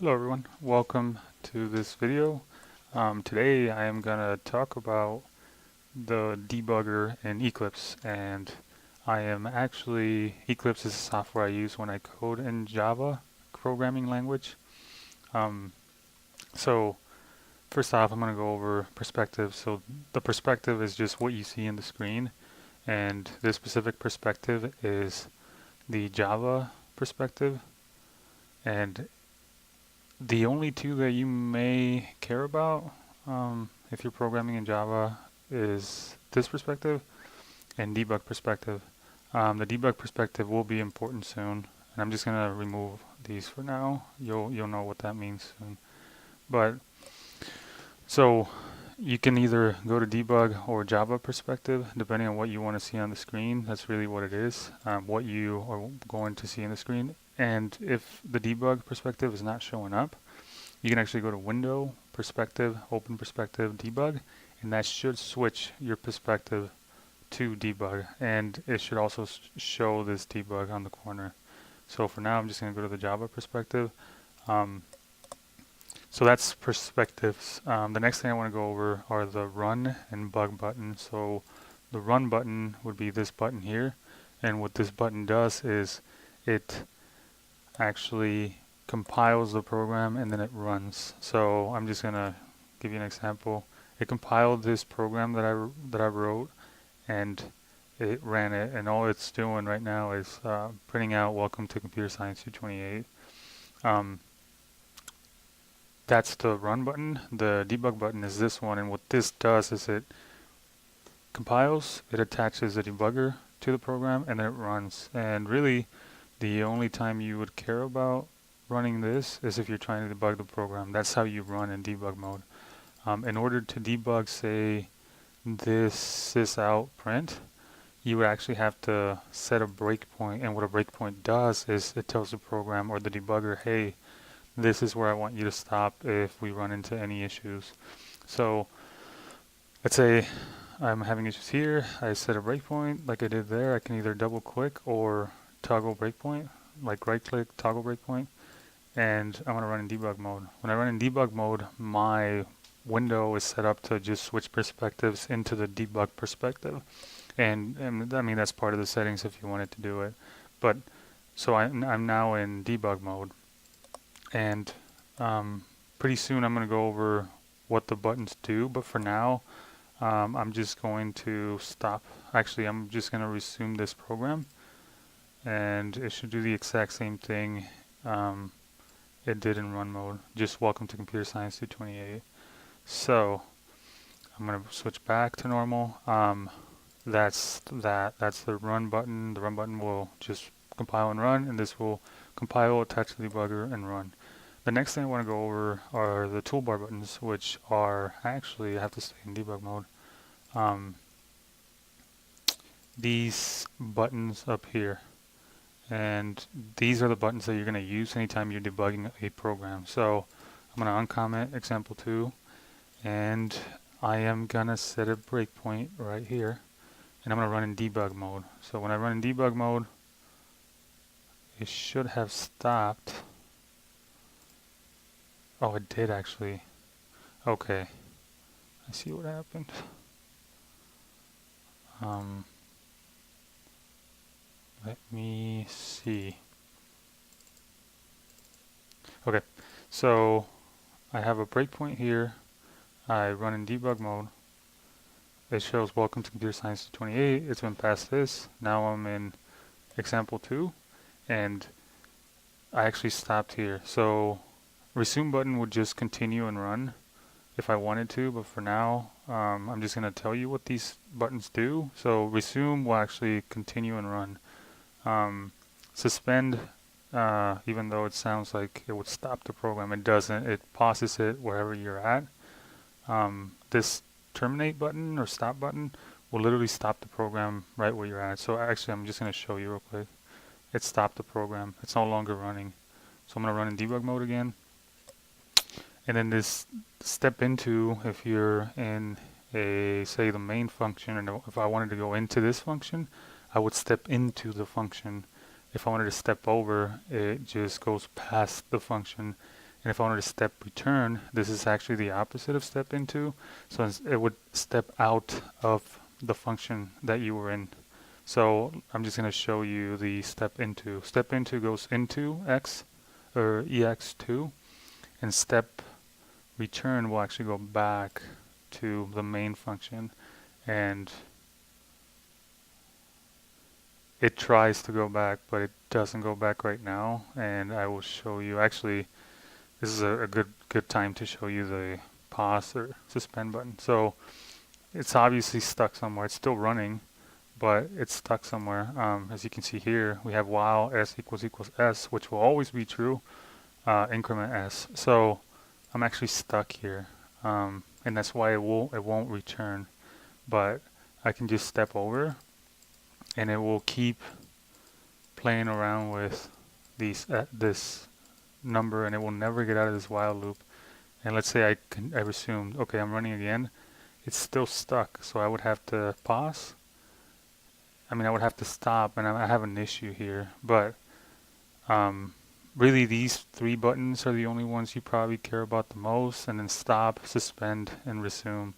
Hello everyone, welcome to this video. Today I am going to talk about the debugger in Eclipse, and Eclipse is the software I use when I code in Java programming language. Um, so first off, I'm going to go over perspective. So the perspective is just what you see in the screen, and this specific perspective is the Java perspective, and the only two that you may care about if you're programming in Java is this perspective and debug perspective. The debug perspective will be important soon, and I'm just gonna remove these for now. You'll know what that means soon. But so you can either go to debug or Java perspective depending on what you want to see on the screen. That's really what it is, what you are going to see on the screen. And if the debug perspective is not showing up, you can actually go to Window, Perspective, Open Perspective, Debug, and that should switch your perspective to debug. And it should also show this debug on the corner. So for now, I'm just going to go to the Java perspective. So that's perspectives. The next thing I want to go over are the Run and Bug button. So the Run button would be this button here. And what this button does is it actually compiles the program and then it runs. So I'm just gonna give you an example. It compiled this program that I wrote, and it ran it, and all it's doing right now is printing out "Welcome to Computer Science 228." That's the run button. The debug button is this one, and what this does is it compiles, it attaches a debugger to the program, and then it runs. And really, the only time you would care about running this is if you're trying to debug the program. That's how you run in debug mode. In order to debug, say, this sysout print, you would actually have to set a breakpoint, and what a breakpoint does is it tells the program or the debugger, hey, this is where I want you to stop if we run into any issues. So let's say I'm having issues here. I set a breakpoint like I did there. I can either double click or toggle breakpoint, like right click, toggle breakpoint, and I'm going to run in debug mode. When I run in debug mode, my window is set up to just switch perspectives into the debug perspective. And I mean, that's part of the settings if you wanted to do it. But so I'm now in debug mode. And pretty soon I'm going to go over what the buttons do. But for now, I'm just going to stop. Actually, I'm just going to resume this program. And it should do the exact same thing it did in run mode. Just welcome to Computer Science 228. So I'm going to switch back to normal. That's the run button. The run button will just compile and run, and this will compile, attach the debugger, and run. The next thing I want to go over are the toolbar buttons, which are actually, I have to stay in debug mode. These buttons up here, and these are the buttons that you're going to use anytime you're debugging a program. So I'm going to uncomment example 2, and I am going to set a breakpoint right here, and I'm going to run in debug mode. So when I run in debug mode, it should have stopped. Oh, it did actually. Okay, I see what happened. Let me see. Okay, so I have a breakpoint here. I run in debug mode. It shows welcome to Computer Science 28. It's been past this. Now I'm in example 2, and I actually stopped here. So resume button would just continue and run if I wanted to, but for now, I'm just going to tell you what these buttons do. So resume will actually continue and run. Suspend, even though it sounds like it would stop the program, it doesn't. It pauses it wherever you're at. This terminate button or stop button will literally stop the program right where you're at. So actually, I'm just going to show you real quick. It stopped the program. It's no longer running. So I'm going to run in debug mode again. And then this step into, if you're in a, say, the main function, and if I wanted to go into this function, I would step into the function. If I wanted to step over, it just goes past the function. And if I wanted to step return, this is actually the opposite of step into. So it would step out of the function that you were in. So I'm just going to show you the step into. Step into goes into x or ex2, and step return will actually go back to the main function, and it tries to go back, but it doesn't go back right now. And I will show you, actually this is a good time to show you the pause or suspend button. So it's obviously stuck somewhere. It's still running, but it's stuck somewhere. As you can see here, we have while s equals s, which will always be true, increment s. So I'm actually stuck here, and that's why it won't return. But I can just step over, and it will keep playing around with this number, and it will never get out of this while loop. And let's say I assumed, okay, I'm running again. It's still stuck, so I would have to pause. I mean, I would have to stop, and I have an issue here. But really, these 3 buttons are the only ones you probably care about the most, and then stop, suspend, and resume.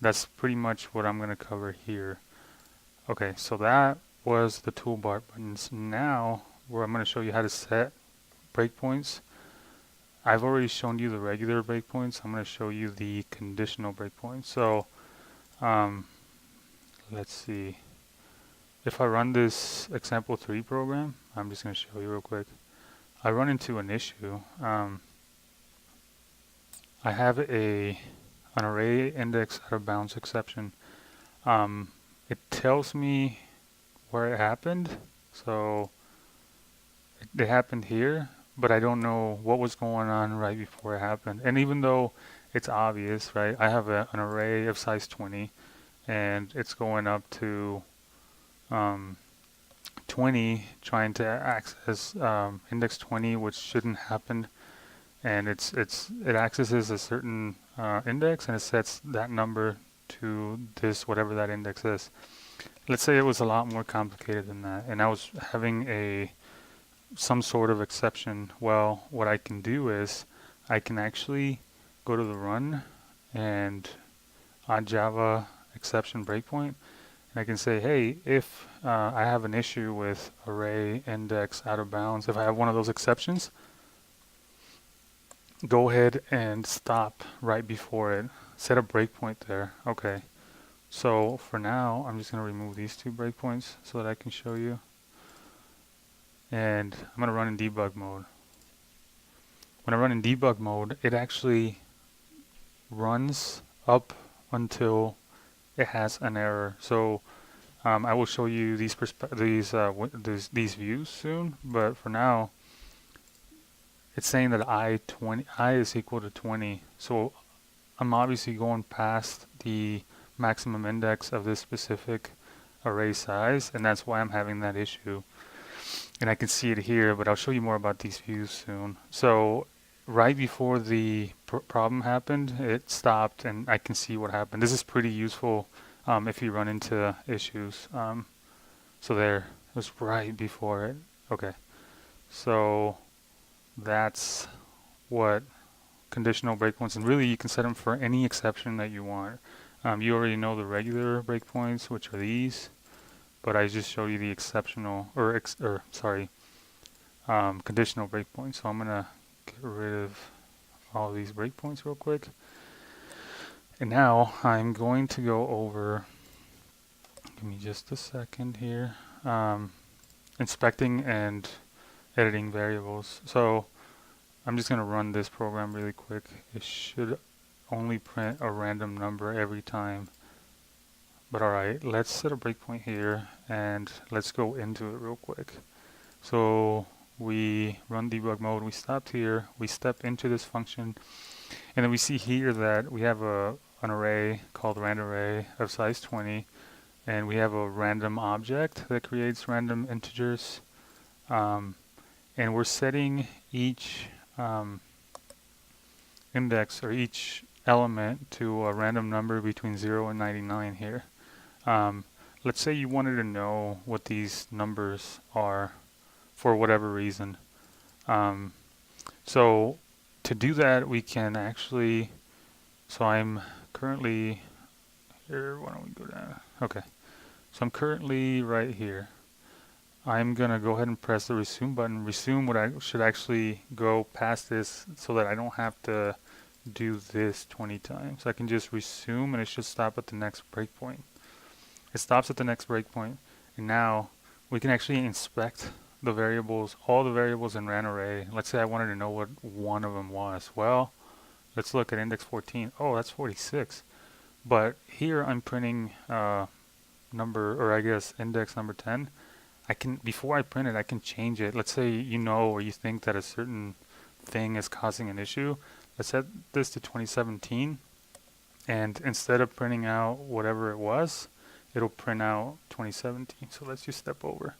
That's pretty much what I'm going to cover here. Okay, so that was the toolbar buttons. Now, where I'm going to show you how to set breakpoints. I've already shown you the regular breakpoints. I'm going to show you the conditional breakpoints. So let's see. If I run this example 3 program, I'm just going to show you real quick. I run into an issue. I have an array index out of bounds exception. It tells me where it happened. So it happened here, but I don't know what was going on right before it happened. And even though it's obvious, right, I have an array of size 20, and it's going up to 20, trying to access index 20, which shouldn't happen. And it accesses a certain index, and it sets that number to this, whatever that index is. Let's say it was a lot more complicated than that, and I was having some sort of exception. Well, what I can do is I can actually go to the run and on Java exception breakpoint, and I can say, hey, if I have an issue with array index out of bounds, if I have one of those exceptions, go ahead and stop right before it. Set a breakpoint there. Okay. So for now, I'm just going to remove these 2 breakpoints so that I can show you. And I'm going to run in debug mode. When I run in debug mode, it actually runs up until it has an error. So I will show you these views soon, but for now, it's saying that I is equal to 20. So I'm obviously going past the maximum index of this specific array size, and that's why I'm having that issue. And I can see it here, but I'll show you more about these views soon. So right before the problem happened, it stopped, and I can see what happened. This is pretty useful if you run into issues. So there, it was right before it. Okay, so that's what conditional breakpoints, and really you can set them for any exception that you want. You already know the regular breakpoints, which are these, but I just showed you the exceptional, conditional breakpoints. So I'm gonna get rid of all these breakpoints real quick. And now I'm going to go over, give me just a second here, inspecting and editing variables. So I'm just going to run this program really quick. It should only print a random number every time. But alright, let's set a breakpoint here and let's go into it real quick. So we run debug mode, we stopped here, we step into this function, and then we see here that we have an array called randArray of size 20, and we have a random object that creates random integers, and we're setting each index or each element to a random number between 0 and 99 here. Let's say you wanted to know what these numbers are for whatever reason. So to do that, we can actually, so I'm currently here, why don't we go down? Okay, so I'm currently right here. I'm gonna go ahead and press the resume button. Resume what I should actually go past this so that I don't have to do this 20 times. I can just resume and it should stop at the next breakpoint. It stops at the next breakpoint, and now we can actually inspect the variables, all the variables in ran array. Let's say I wanted to know what one of them was. Well, let's look at index 14. Oh, that's 46. But here I'm printing number, or I guess index number 10. I can, before I print it, I can change it. Let's say you know or you think that a certain thing is causing an issue. Let's set this to 2017, and instead of printing out whatever it was, it'll print out 2017. So let's just step over.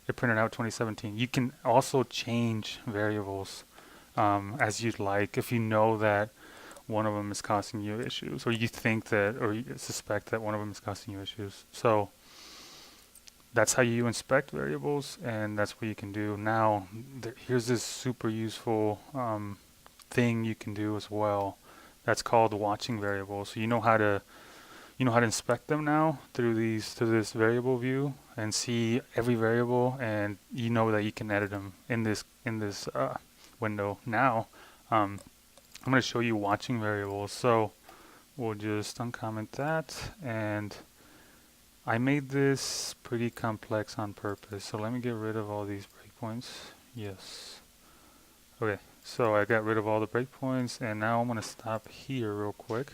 It printed out 2017. You can also change variables as you'd like if you know that one of them is causing you issues, or you think that, or you suspect that one of them is causing you issues. So that's how you inspect variables, and that's what you can do. Now, here's this super useful thing you can do as well. That's called watching variables. So you know how to inspect them now through this variable view and see every variable, and you know that you can edit them in this window. Now, I'm going to show you watching variables. So we'll just uncomment that, and I made this pretty complex on purpose. So let me get rid of all these breakpoints. Yes. Okay, so I got rid of all the breakpoints, and now I'm going to stop here real quick.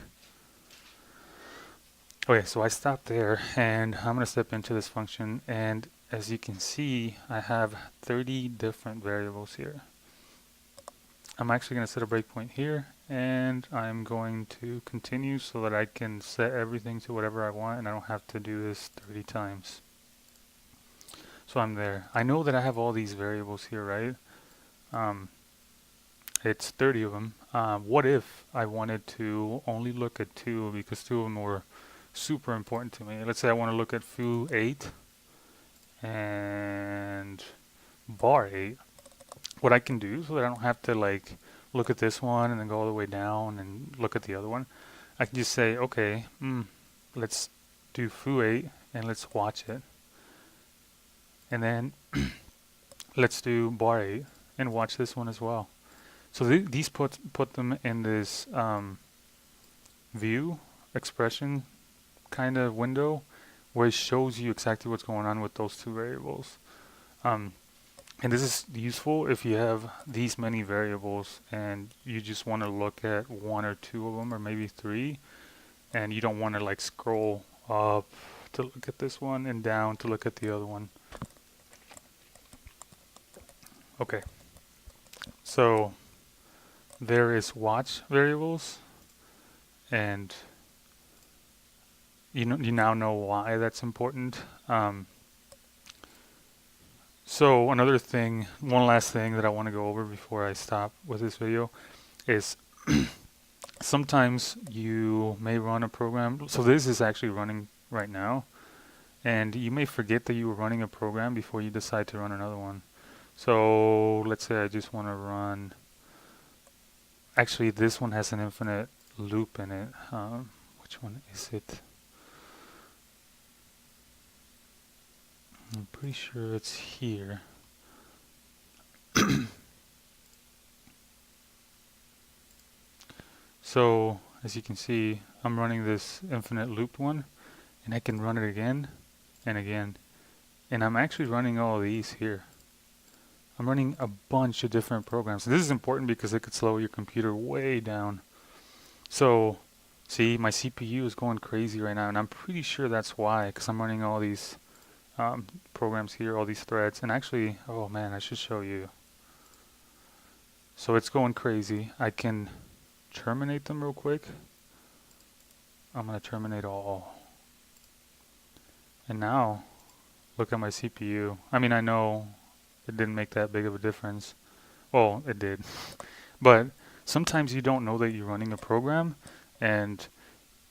Okay, so I stopped there, and I'm going to step into this function, and as you can see, I have 30 different variables here. I'm actually going to set a breakpoint here, and I'm going to continue so that I can set everything to whatever I want, and I don't have to do this 30 times. So I'm there. I know that I have all these variables here, right? It's 30 of them. What if I wanted to only look at 2 because 2 of them were super important to me? Let's say I want to look at foo 8 and bar 8. What I can do so that I don't have to like look at this one and then go all the way down and look at the other one, I can just say, okay, let's do foo 8 and let's watch it. And then let's do bar 8 and watch this one as well. So these put them in this view expression kind of window where it shows you exactly what's going on with those 2 variables. And this is useful if you have these many variables and you just want to look at 1 or 2 of them, or maybe 3, and you don't want to like scroll up to look at this one and down to look at the other one. Okay, so there is watch variables, and you now know why that's important. So another thing, one last thing that I want to go over before I stop with this video is sometimes you may run a program. So this is actually running right now, and you may forget that you were running a program before you decide to run another one. So let's say I just want to run, actually this one has an infinite loop in it. Which one is it? I'm pretty sure it's here. So as you can see, I'm running this infinite loop one, and I can run it again and again. And I'm actually running all of these here. I'm running a bunch of different programs. This is important because it could slow your computer way down. So see, my CPU is going crazy right now, and I'm pretty sure that's why, because I'm running all these programs here, all these threads. And actually, oh man, I should show you. So it's going crazy. I can terminate them real quick. I'm going to terminate all. And now, look at my CPU. I mean, I know it didn't make that big of a difference. Well, it did. But sometimes you don't know that you're running a program and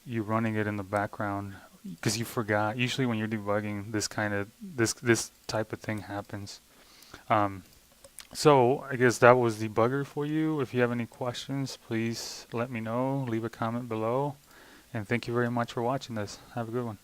you're running it in the background because you forgot. Usually when you're debugging, this type of thing happens. So I guess that was the bugger for you. If you have any questions, please let me know. Leave a comment below. And thank you very much for watching this. Have a good one.